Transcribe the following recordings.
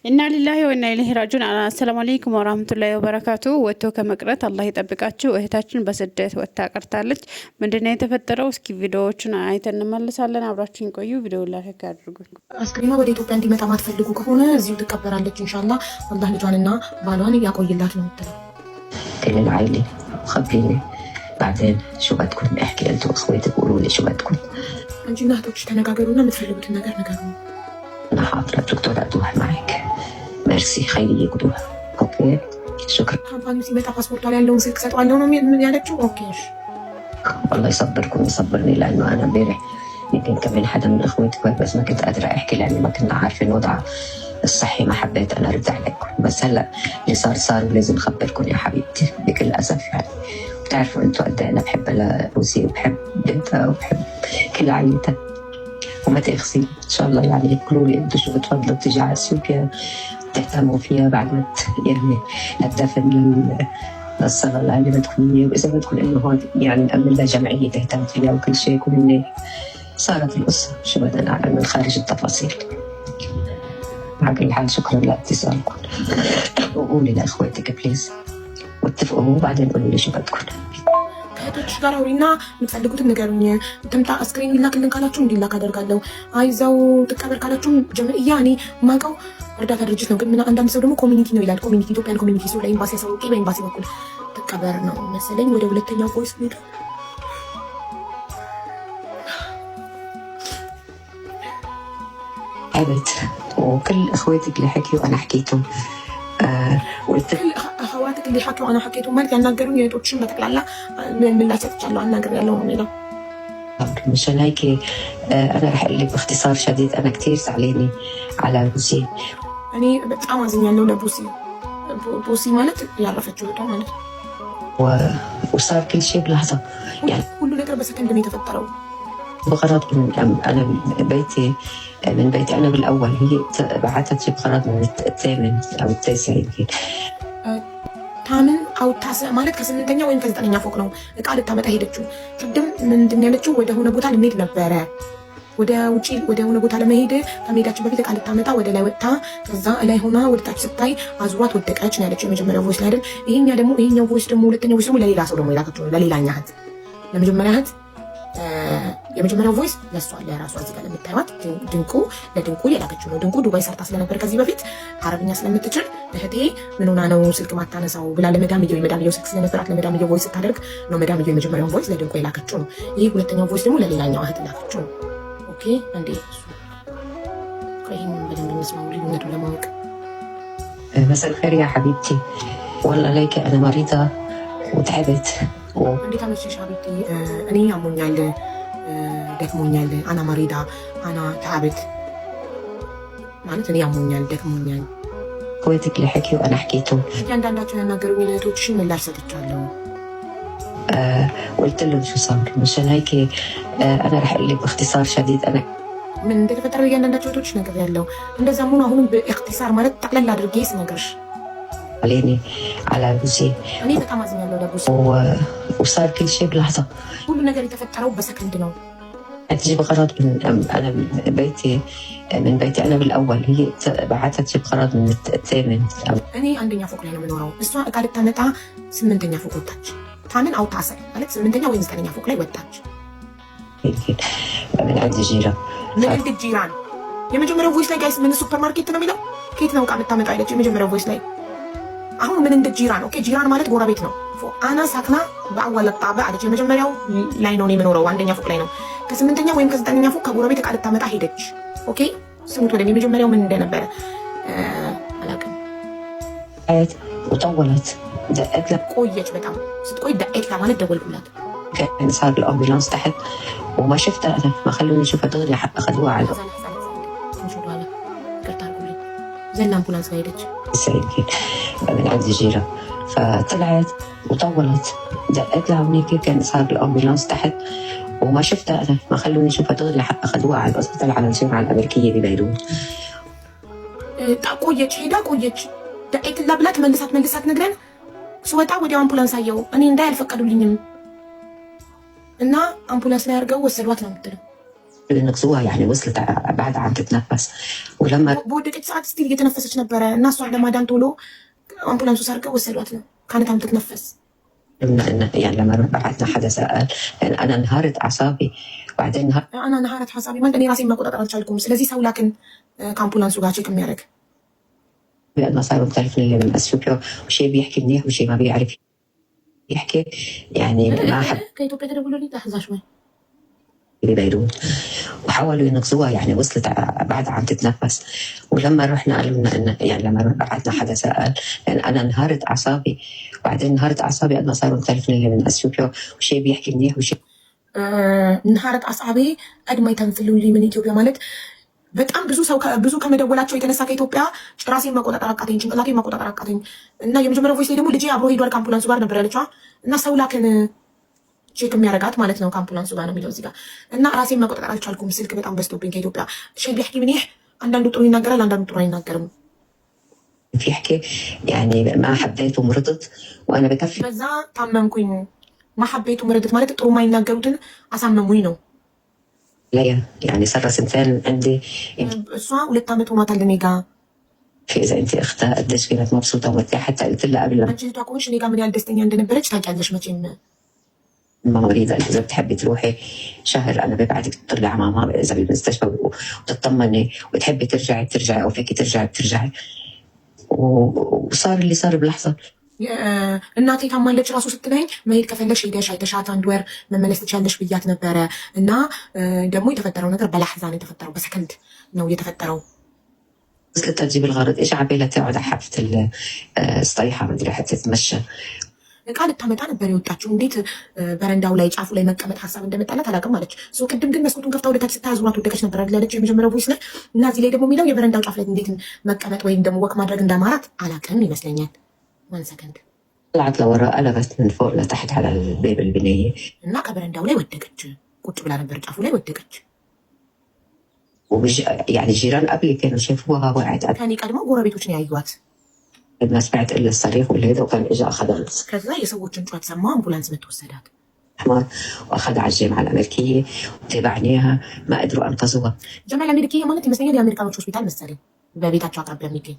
ኢና ሊላሂ ወኢና ኢለይሂ ራጂዑን። አሰላሙ አለይኩም ወራህመቱላሂ ወበረካቱ። ወጥቶ ከመቅረት አላህ ይጠብቃችሁ። እህታችን በስደት ወጥታ ቀርታለች። ምንድነው የተፈጠረው? እስኪ ቪዲዮዎቹን አይተን እንመለሳለን። አብራችሁን ቆዩ። ቪዲዮ ላይክ አድርጉ። አስክሬኗ ወደ ኢትዮጵያ እንዲመጣ ማትፈልጉ ከሆነ እዚሁ ትቀበራለች ኢንሻአላህ። አላህ ልጇንና ባሏን ያቆይላት ነው የምትለው። كل العائلة خبريني بعدين شو بدكم احكي انتوا واخواتك قولوا لي شو بدكم. አንቺና እህቶችሽ ተነጋገሩና የምትፈልጉትን ነገር ንገሩ። انا حاضرة دكتور ادوها معك. ميرسي خيري يقدوها. اوكي شكرا. ካምፓኒው ሲመጣ ፓስፖርቷ ላይ ያለውን ስልክ ሰጠዋለሁ ነው ያለችው። ኦኬ እሺ الله يصبركم ويصبرني لانه انا امبارح يمكن كمان حدا من اخواتك بس ما كنت قادرة احكي لاني ما كنا عارفين وضع الصحي. ما حبيت انا ارد عليكم بس هلا اللي صار ولازم اخبركم يا حبيبتي بكل اسف يعني. بتعرفوا انتوا قد ايه انا بحب لروسي وبحب بنتها وبحب كل عائلتها وما تاخذي ان شاء الله يعني يقولوا لي انتوا شو بتفضلوا تيجي على اثيوبيا تهتموا فيها بعد ما يعني الدفن للصغر اللي بدكم اياه. واذا بدكم انه هون يعني نأمن لها جمعيه تهتم فيها وكل شيء يكون منيح. صارت القصه شو بدنا نعمل من خارج التفاصيل. على كل حال شكرا لاتصالكم. وقولي لاخواتك بليز واتفقوا وبعدين قولوا لي شو بدكم. ከእህቶችሽ ጋር አውሪና የምትፈልጉትን ንገሩኝ። ትምጣ አስክሬን ይላክልን ካላችሁ እንዲላክ አደርጋለሁ። አይዛው ትቀበር ካላችሁ ጀምዕያ እኔ ማውቀው እርዳታ ድርጅት ነው። ግን አንዳንድ ሰው ደግሞ ኮሚኒቲ ነው ይላል። ኮሚኒቲ ኢትዮጵያን ኮሚኒቲ ሰው ለኤምባሲ ያሳውቂ በኤምባሲ በኩል ትቀበር ነው መሰለኝ። ወደ ሁለተኛው ቮይስ ሄዱ። عبت وكل اخواتك اللي حكيوا انا حكيتهم. كل اخواتك اللي حكوا انا حكيتهم ማለት ያናገሩኝ የቶችን በተክላላ ምላሽ ሰጥቻለሁ አናግሬያለሁ ነው የሚለው። مشان هيك انا رح اقول لك باختصار شديد انا كثير زعلانه على بوسي. እኔ በጣም አዝኛለሁ ለቡሲ። ቡሲ ማለት ያረፈችው እህቷ ማለት ነው። وصار كل شيء بلحظه يعني ሁሉ ነገር በሰከንድ ነው የተፈጠረው። بغرض انا بيتي من بيتي انا بالاول هي بعثت شي بغرض من الثامن او التاسع يمكن. ታምን አውታሰ ማለት ከስምንተኛ ወይም ከዘጠነኛ ፎቅ ነው እቃ ልታመጣ ሄደችው። ቅድም ምንድን ያለችው ወደ ሆነ ቦታ ልንሄድ ነበረ። ወደ ውጪ ወደ ሆነ ቦታ ለመሄድ ከመሄዳችን በፊት እቃ ልታመጣ ወደ ላይ ወጥታ ከዛ ላይ ሆና ወደ ታች ስታይ አዙሯት ወደቀች ነው ያለችው። የመጀመሪያው ቮይስ ላይ አይደል? ይሄኛው ቮይስ ደግሞ ሁለተኛው ቮይስ ደግሞ ለሌላ ሰው ደግሞ የላከችው ነው ለሌላኛ እህት። ለመጀመሪያ እህት የመጀመሪያው ቮይስ ለሷ ለራሷ እዚህ ጋር ለምታዩት ድንቁ ለድንቁ የላከችው ነው። ድንቁ ዱባይ ሰርታ ስለነበር ከዚህ በፊት አረብኛ ስለምትችል እህቴ ምን ሆና ነው ስልክ ማታነሳው ብላ ለመዳምየው ስልክ ስለነበራት ለመዳምየው ቮይስ ስታደርግ ነው መዳምየው የመጀመሪያውን ቮይስ ለድንቁ የላከችው ነው። ይሄ ሁለተኛው ቮይስ ደግሞ ለሌላኛው እህት የላከችው ነው። ኦኬ እንዴ ከይህን በደንብ እንስማው ልዩነቱን ለማወቅ። مساء الخير يا حبيبتي والله ليك انا مريضه وتعبت. እንዴት አመሸሽ ሀቢብቲ? እኔ ያሞኛል ደክሞኛል። አና ማሪዳ አና ታዕበት ማለት እኔ ያሞኛል ደክሞኛል። اخواتك اللي حكيوا انا حكيتهم. እያንዳንዳቸው ያናገሩኝ እህቶችሽን ምላሽ ሰጥቻለሁ። قلت لهم شو صار مشان هيك انا رح اقول لك باختصار شديد انا ምን እንደተፈጠረ እያንዳንዳቸው እህቶች ነገር ያለው እንደዛም ሆኖ አሁንም በእክትሳር ማለት ጠቅላላ አድርጌ ስነግርሽ عليني على بوسي. እኔ በጣም አዝኛለሁ ለቡሲ። وصار كل شيء بلحظه ሁሉ ነገር የተፈጠረው በሰከንድ ነው። تجي بغرض انا من بيتي انا بالاول هي بعثت شي بغرض من الثامن. እኔ አንደኛ ፎቅ ላይ ነው የምኖረው። እሷ እቃ ልታመጣ ስምንተኛ ፎቅ ወጣች። ታምን አው ታሰር ማለት ስምንተኛ ወይም ዘጠነኛ ፎቅ ላይ ወጣች። يمكن من عند جيران. من عند جيران የመጀመሪያው ቮይስ ላይ ጋይስ ምን ሱፐር ማርኬት ነው የሚለው? ከየት ነው እቃ ልታመጣ አይደች? የመጀመሪያው ቮይስ ላይ አሁን ምን እንደ ጂራን። ኦኬ ጂራን ማለት ጎረቤት ነው። አና ሳክና በአወል ጣባ አለች። የመጀመሪያው ላይ ነው የምኖረው አንደኛ ፎቅ ላይ ነው። ከስምንተኛ ወይም ከዘጠነኛ ፎቅ ከጎረቤት እቃ ልታመጣ ሄደች። ኦኬ ስሙት ወደ የመጀመሪያው ምን እንደነበረ አላውቅም። አየት وطولت دقت لها ቆየች በጣም ስትቆይ ደقت لها ማለት ደወልኩላት። كان صار الامبولانس تحت وما شفتها انا ما خلوني اشوفها دغري حتى اخذوها على زي الامبولانس ሄደች يمكن من عند جيران فطلعت وطولت دقت لها هونيك كان صار الامبولانس تحت وما شفتها انا ما خلوني اشوفها دغري حتى اخذوها على الاسبيطال على الجامعه الامريكيه ببيروت. ቆየች ሄዳ ቆየች ደقت لها ብላ መልሳት ነግረን ስወጣ ወዲያው አምቡላንስ አየው። እኔ እንዳይ አልፈቀዱልኝም እና አምቡላንስ ላይ አድርገው ወሰዷት ነው የምትለው። نقصوها يعني وصلت بعد عم تتنفس ولما በወደቀች ሰዓት ስቲል እየተነፈሰች ነበረ እና እሷን ለማዳን ቶሎ አምቡላንሱ ሰርቀው ወሰዷት ነው كانت عم تتنفس يعني لما بعتنا حدا سأل يعني أنا انهارت أعصابي بعدين أنا انهارت أعصابي ما أني راسي ما كنت أتعلم ስለዚህ ሰው ላክን ከአምቡላንሱ ጋር ቼክ የሚያደርግ بأن صار مختلف من اللي من أثيوبيا وشيء بيحكي منيح وشيء ما بيعرف يحكي يعني ما حب كإثيوبيا تقولوا لي لحظة شوي ببيروت وحاولوا ينقذوها يعني وصلت بعد عم تتنفس ولما رحنا قالوا لنا إن يعني لما بعتنا حدا سأل يعني أنا انهارت أعصابي بعدين انهارت أعصابي قد ما صار مختلف من اللي من أثيوبيا وشيء بيحكي منيح وشيء انهارت أعصابي قد ما يتنفلوا لي من إثيوبيا مالت በጣም ብዙ ከመደወላቸው የተነሳ ከኢትዮጵያ ራሴን መቆጣጠር አቃተኝ፣ ጭንቅላቴን መቆጣጠር አቃተኝ እና የመጀመሪያው ቮይስ ላይ ደግሞ ልጄ አብሮ ሄዷል ከአምቡላንሱ ጋር ነበር ያለችዋ እና ሰው ላክን ቼክ የሚያደርጋት ማለት ነው ከአምቡላንሱ ጋር ነው የሚለው እዚህ ጋር እና ራሴን መቆጣጠር አልቻልኩም። ስልክ በጣም በዝቶብኝ ከኢትዮጵያ ሸይ ቢሕኪ ምኒሕ አንዳንዱ ጥሩ ይናገራል፣ አንዳንዱ ጥሩ አይናገርም። بيحكي يعني ما حبيت ومرضت وانا بكفي በዛ ታመምኩኝ። ما حبيت ومرضت ማለት ጥሩ የማይናገሩትን አሳመሙኝ ነው። ليا يعني صار سنتين عندي እሷ 2 ዓመት ሆኗታል እኔ ጋ። إذا أنت أختها قديش كانت مبسوطة ومرتاحة حتى قلت لها قبل አንቺ እህቷ ከሆንሽ እኔ ጋ ምን ያህል ደስተኛ እንደነበረች ታውቂያለሽ መቼም። ماما مريضة إذا بتحبي تروحي شهر أنا ببعتك تطلعي مع ماما إذا بالمستشفى وتطمني وتحبي ترجعي أو فيكي ترجعي وصار اللي صار بلحظة እናቴ ታማለች ራሱ ስትለኝ መሄድ ከፈለሽ ሄደሽ አይተሻት 1 ወር መመለስ ትችያለሽ ብያት ነበረ እና ደግሞ የተፈጠረው ነገር በላሕዛ ነው የተፈጠረው፣ በሰከንድ ነው የተፈጠረው። وصلت تجيب الغرض إيش عبالها تقعد على حافة الصيحة مدري حتى تتمشى እቃ ልታመጣ ነበር የወጣችው። እንዴት በረንዳው ላይ ጫፉ ላይ መቀመጥ ሀሳብ እንደመጣላት አላውቅም አለች። ቅድም ግን መስኮቱን ከፍታ ወደታች ስታያዙራት ወደቀች ነበር ያለች የመጀመሪያው ቮይስ ላይ እና እዚህ ላይ ደግሞ የሚለው የበረንዳው ጫፍ ላይ እንዴት መቀመጥ ወይም ደግሞ ወክ ማድረግ እንዳማራት አላውቅም ይመስለኛል። 1 ሰከንድ طلعت لورا قلبت من فوق لتحت على الباب البنية እና ከበረንዳው ላይ ወደቀች። ቁጭ ብላ ነበር ጫፉ ላይ ወደቀች። يعني جيران قبلي كانوا شافوها وقعت ከኔ ቀድሞ ጎረቤቶች ነው ያዩዋት። ما سمعت الا الصريخ والهيدا وكان اجى اخذها ከዛ የሰዎችን ጩኸት ሰማ፣ አምቡላንስ መጥቶ ወሰዳት حمار واخذها على الجامعه الامريكيه وتابعناها ما قدروا انقذوها ጀማል አሜሪካዬ ማለት ይመስለኛል የአሜሪካኖች ሆስፒታል መሰለኝ በቤታቸው አቅራቢያ የሚገኝ።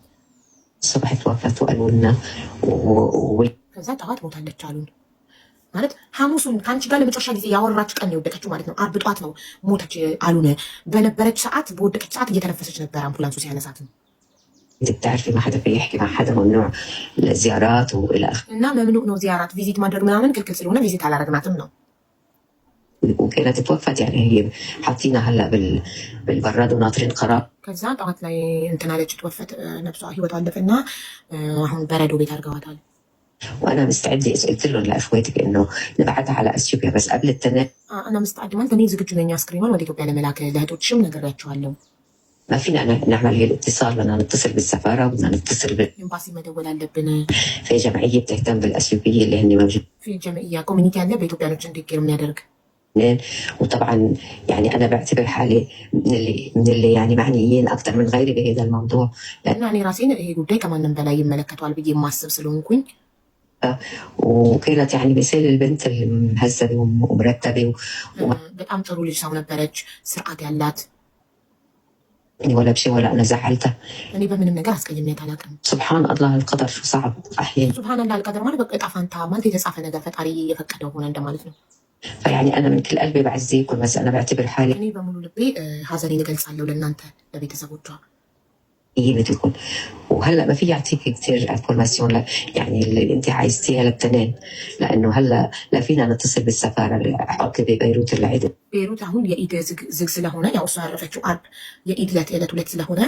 الصبح توفت وقالوا لنا ከዛ ጠዋት ሞታለች አሉን። ማለት ሐሙሱን ከአንቺ ጋር ለመጨረሻ ጊዜ ያወራች ቀን ነው የወደቀችው ማለት ነው። አርብ ጠዋት ነው ሞተች አሉን። በነበረች ሰዓት በወደቀች ሰዓት እየተነፈሰች ነበር አምቡላንሱ ሲያነሳት ነው። بتعرفي ما حدا في يحكي مع حدا ممنوع الزيارات والى اخره እና መምኑዕ ነው ዚያራት ቪዚት ማድረግ ምናምን ክልክል ስለሆነ ቪዚት አላረግናትም ነው። وكانت توفت يعني هي حاطينها هلا بالبراد وناطرين قرار ከዛ ጠዋት ላይ እንትን አለች ተወፈት ነፍሷ ህይወቷ አለፈና አሁን በረዶ ቤት አድርገዋታል። وانا مستعده قلت لهم لاخواتي انه نبعتها على اثيوبيا بس قبل التنين انا مستعده ማለት እኔ ዝግጁ ነኝ አስክሬኗን ወደ ኢትዮጵያ ለመላክ ለእህቶችም ነግሬያቸዋለሁ። ما فينا نعمل هي الاتصال، بدنا نتصل بالسفاره وبدنا نتصل ኤምባሲ መደወል አለብን። في جمعيه بتهتم بالاثيوبيه اللي هن موجودين في جمعيه كوميونيتي አለ በኢትዮጵያኖች እንዲገር የሚያደርግ وطبعا يعني انا بعتبر حالي من اللي يعني معنيين اكثر من غيري بهذا الموضوع لان እኔ ራሴን ይሄ ጉዳይ ከማንም በላይ ይመለከተዋል ብዬ ማስብ ስለሆንኩኝ وكانت يعني مثال البنت المهذبه ومرتبه በጣም ጥሩ ልጅ ሰው ነበረች፣ ስርዓት ያላት ولا بشيء ولا انا زعلتها እኔ በምንም ነገር አስቀይሜያት አላውቅም። سبحان الله القدر شو صعب احيانا سبحان الله القدر ማለት በቃ ዕጣ ፈንታ ማለት የተጻፈ ነገር ፈጣሪ የፈቀደው ሆነ እንደማለት ነው። فيعني انا من كل قلبي بعزيكم بس انا بعتبر حالي እኔ በሙሉ ልቤ ሀዘኔን እገልጻለሁ ለእናንተ ለቤተሰቦቿ። هي بتكون وهلا ما في يعطيك كثير انفورماسيون يعني اللي انت عايزتيها للتنين لانه هلا لا فينا نتصل بالسفاره عطله ببيروت العيد ቤይሩት አሁን የኢድ ዝግ ስለሆነ ያው እሷ ያረፈችው አርብ የኢድ ዕለት ሁለት ስለሆነ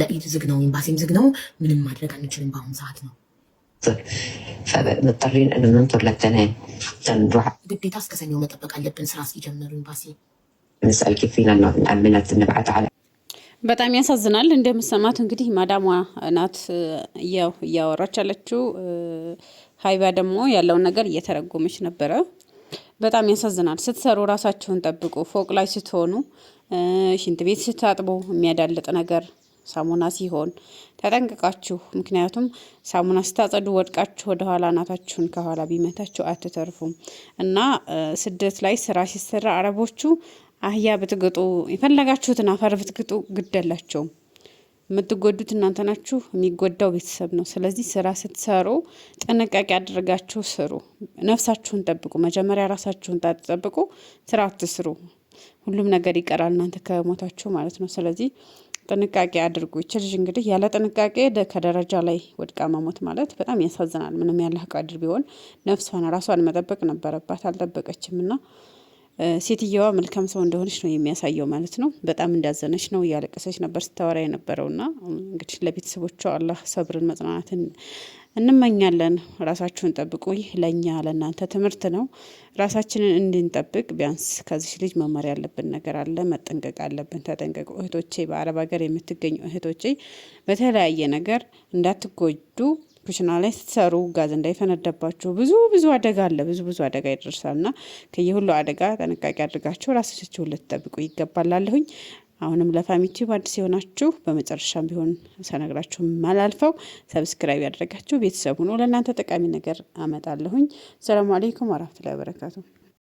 ለኢድ ዝግ ነው፣ ኤምባሲም ዝግ ነው። ምንም ማድረግ አንችልም በአሁኑ ሰዓት ነው። فمضطرين انه ننطر للتنين نروح ግዴታ እስከ ሰኞ መጠበቅ አለብን ስራ እስኪጀምሩ ኤምባሲ። نسال كيف فينا نأمنها نبعث على በጣም ያሳዝናል። እንደምሰማት እንግዲህ ማዳሟ ናት ያው እያወራች ያለችው። ሀይባ ደግሞ ያለውን ነገር እየተረጎመች ነበረ። በጣም ያሳዝናል። ስትሰሩ ራሳችሁን ጠብቁ። ፎቅ ላይ ስትሆኑ፣ ሽንት ቤት ስታጥቡ የሚያዳልጥ ነገር ሳሙና ሲሆን ተጠንቅቃችሁ። ምክንያቱም ሳሙና ስታጸዱ ወድቃችሁ ወደኋላ እናታችሁን ከኋላ ቢመታችሁ አትተርፉም። እና ስደት ላይ ስራ ሲሰራ አረቦቹ አህያ ብትግጡ የፈለጋችሁትን አፈር ብትግጡ ግደላቸውም። የምትጎዱት እናንተ ናችሁ፣ የሚጎዳው ቤተሰብ ነው። ስለዚህ ስራ ስትሰሩ ጥንቃቄ አድርጋችሁ ስሩ። ነፍሳችሁን ጠብቁ። መጀመሪያ ራሳችሁን ጠብቁ፣ ስራ አትስሩ። ሁሉም ነገር ይቀራል እናንተ ከሞታችሁ ማለት ነው። ስለዚህ ጥንቃቄ አድርጉ። ይች ልጅ እንግዲህ ያለ ጥንቃቄ ከደረጃ ላይ ወድቃ መሞት ማለት በጣም ያሳዝናል። ምንም ያለ ቃድር ቢሆን ነፍሷን ራሷን መጠበቅ ነበረባት፣ አልጠበቀችም። እና ሴትየዋ መልካም ሰው እንደሆነች ነው የሚያሳየው ማለት ነው። በጣም እንዳዘነች ነው፣ እያለቀሰች ነበር ስታወራ የነበረውና እንግዲህ ለቤተሰቦቿ አላህ ሰብርን መጽናናትን እንመኛለን። ራሳችሁን ጠብቁ። ይህ ለእኛ ለእናንተ ትምህርት ነው። ራሳችንን እንድንጠብቅ ቢያንስ ከዚህ ልጅ መማር ያለብን ነገር አለ። መጠንቀቅ አለብን። ተጠንቀቁ እህቶቼ፣ በአረብ ሀገር የምትገኙ እህቶቼ በተለያየ ነገር እንዳትጎዱ። ኩሽና ላይ ስትሰሩ ጋዝ እንዳይፈነዳባችሁ ብዙ አደጋ አለ። ብዙ አደጋ ይደርሳል እና ከየሁሉ አደጋ ጥንቃቄ አድርጋችሁ ራሳችሁን ልትጠብቁ ይገባላለሁኝ። አሁንም ለፋሚቲ አዲስ የሆናችሁ በመጨረሻም ቢሆን ሰነግራችሁ ማላልፈው ሰብስክራይብ ያደረጋችሁ ቤተሰቡ ነው። ለእናንተ ጠቃሚ ነገር አመጣለሁኝ። ሰላም አለይኩም ወራህመቱላሂ ወበረካቱ።